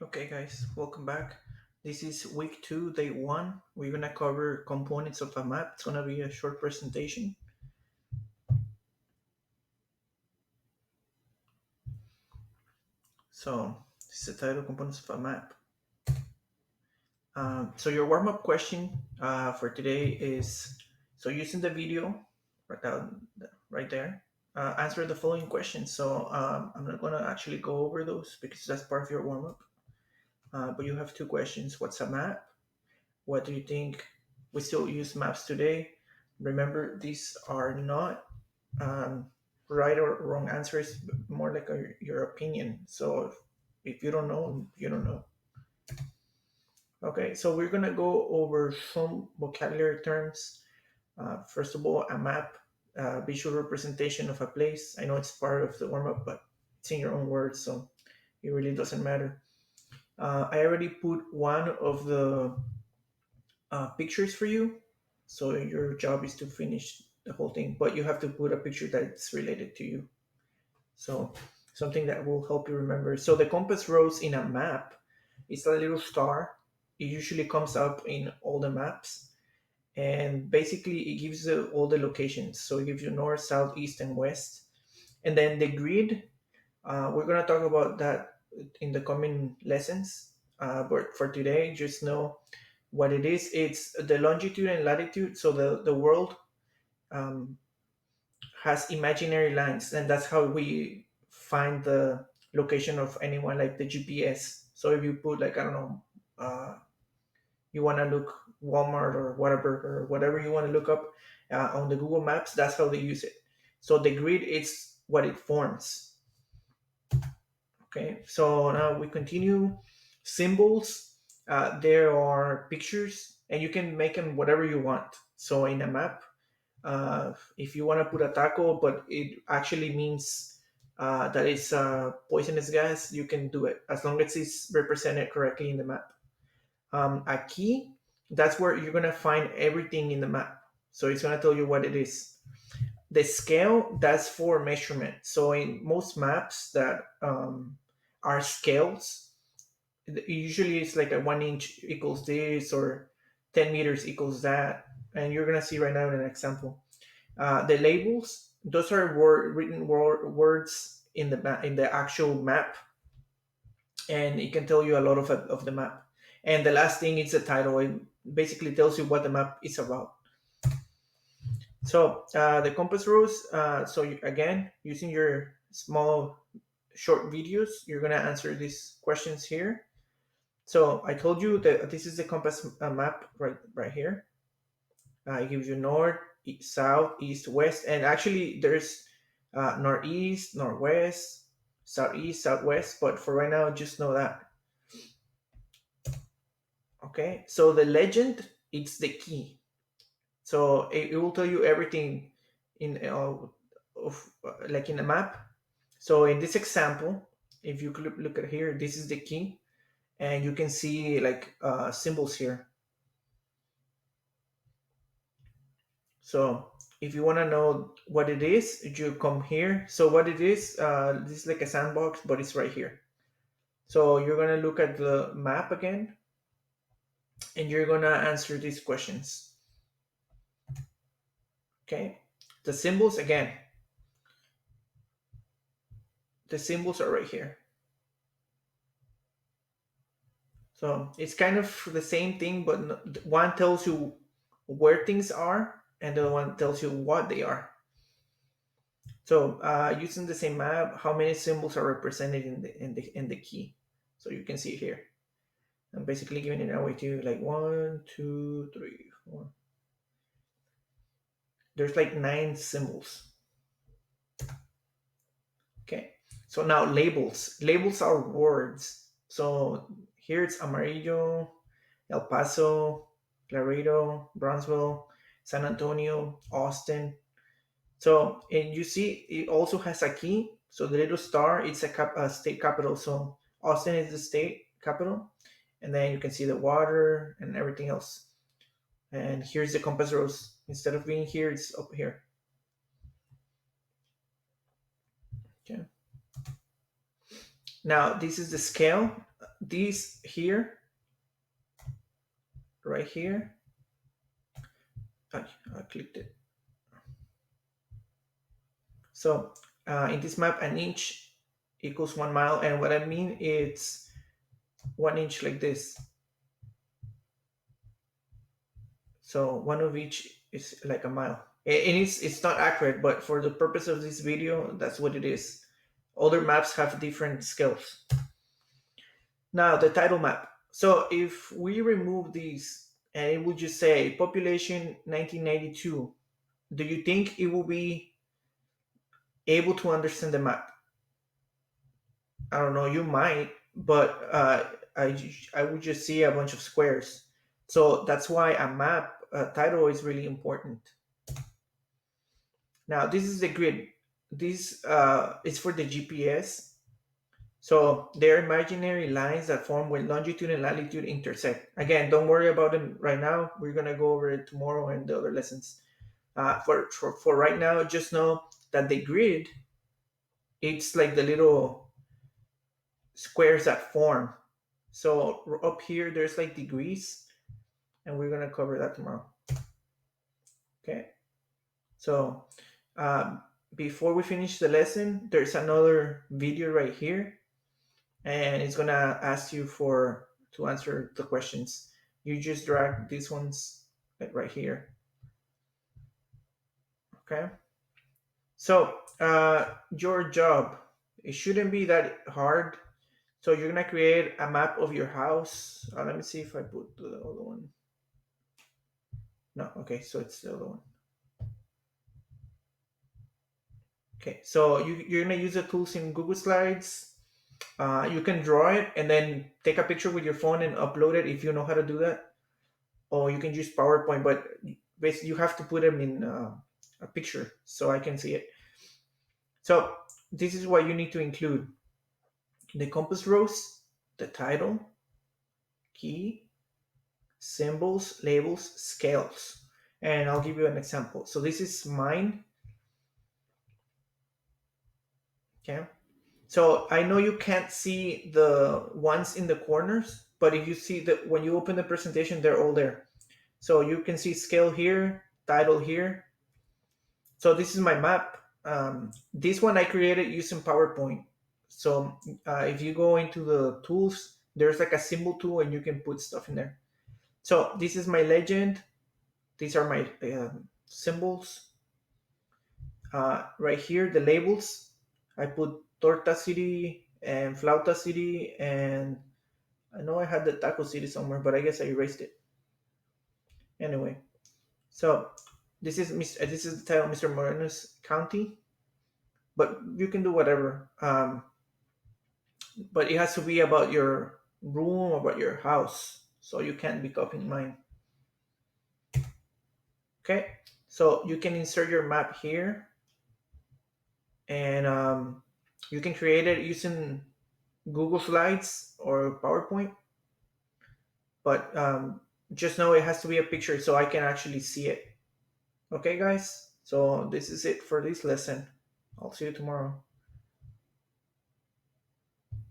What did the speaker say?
Okay, guys, welcome back. This is week two, day one. We're gonna cover components of a map. It's gonna be a short presentation. So, this is the title: components of a map. So your warm-up question for today is: so using the video right there, answer the following questions. So I'm not gonna actually go over those because that's part of your warm-up. But you have two questions: what's a map? What do you think? We still use maps today. Remember, these are not um, right or wrong answers, but more like your opinion. So if you don't know, you don't know. Okay, so we're gonna go over some vocabulary terms. First of all, a map, visual representation of a place. I know it's part of the warm up, but it's in your own words, so it really doesn't matter. I already put one of the pictures for you. So your job is to finish the whole thing, but you have to put a picture that's related to you. So something that will help you remember. So the compass rose in a map is a little star. It usually comes up in all the maps, and basically it gives you all the locations. So it gives you north, south, east, and west. And then the grid. We're gonna talk about that in the coming lessons. But for today, just know what it is. It's the longitude and latitude. So the world um, has imaginary lines, and that's how we find the location of anyone, like the GPS. So if you put, like, I don't know, you want to look Walmart or whatever you want to look up on the Google Maps, that's how they use it. So the grid is what it forms. Okay, so now we continue. Symbols, there are pictures, and you can make them whatever you want. So in a map, if you want to put a taco, but it actually means that it's a poisonous gas, you can do it as long as it's represented correctly in the map. A key, that's where you're gonna find everything in the map. So it's gonna tell you what it is. The scale, that's for measurement. So in most maps that are scales, usually it's like a 1 inch equals this, or 10 meters equals that. And you're gonna see right now in an example. The labels, those are words in the actual map, and it can tell you a lot of the map. And the last thing is the title. It basically tells you what the map is about. So the compass rules. So again, using your small short videos, you're gonna answer these questions here. So I told you that this is the compass map right here. It gives you north, south, east, west, and actually there's northeast, northwest, southeast, southwest. But for right now, just know that. Okay. So the legend, it's the key. So it will tell you everything in of like in a map. So in this example, if you could look at here, this is the key, and you can see like symbols here. So if you want to know what it is, you come here. So what it is, this is like a sandbox, but it's right here. So you're gonna look at the map again, and you're gonna answer these questions. Okay. The symbols again. The symbols are right here. So it's kind of the same thing, but one tells you where things are, and the other one tells you what they are. So using the same map, how many symbols are represented in the key? So you can see it here. I'm basically giving it away to you, like one, two, three, four. There's like 9 symbols. Okay. So now labels. Labels are words. So here it's Amarillo, El Paso, Laredo, Brownsville, San Antonio, Austin. So, and you see, it also has a key. So the little star, it's a state capital. So Austin is the state capital, and then you can see the water and everything else. And here's the compass rose. Instead of being here, it's up here. Okay. Now this is the scale. These here, right here, I clicked it. So in this map, an inch equals 1 mile, and what I mean it's 1 inch like this. So one of each is like a mile. And it's not accurate, but for the purpose of this video, that's what it is. Other maps have different scales. Now the title map. So if we remove these and it would just say population 1992, do you think it will be able to understand the map? I don't know, you might, but I would just see a bunch of squares. So that's why a map title is really important. Now this is the grid. This is for the GPS. So they're imaginary lines that form when longitude and latitude intersect. Again, don't worry about them right now. We're gonna go over it tomorrow and the other lessons. For right now, just know that the grid, it's like the little squares that form. So up here, there's like degrees, and we're gonna cover that tomorrow. Okay. So before we finish the lesson, there's another video right here, and it's gonna ask you for to answer the questions. You just drag these ones like right here. Okay. So your job, it shouldn't be that hard. So you're gonna create a map of your house. Let me see if I put the other one. No, okay, so it's the other one. Okay, so you're gonna use the tools in Google Slides. You can draw it and then take a picture with your phone and upload it if you know how to do that. Or you can use PowerPoint, but basically you have to put them in a picture so I can see it. So this is what you need to include: the compass rose, the title, key, symbols, labels, scales. And I'll give you an example. So this is mine. Okay. So I know you can't see the ones in the corners, but if you see that when you open the presentation, they're all there. So you can see scale here, title here. So this is my map. This one I created using PowerPoint. So if you go into the tools, there's like a symbol tool and you can put stuff in there. So this is my legend. These are my symbols. Right here, the labels. I put Torta City and Flauta City, and I know I had the Taco City somewhere, but I guess I erased it. Anyway, so this is the title, Mr. Moreno's County, but you can do whatever. But it has to be about your room, about your house, so you can't be copying mine. Okay, so you can insert your map here, and you can create it using Google Slides or PowerPoint. But just know it has to be a picture so I can actually see it. Okay, guys? So this is it for this lesson. I'll see you tomorrow.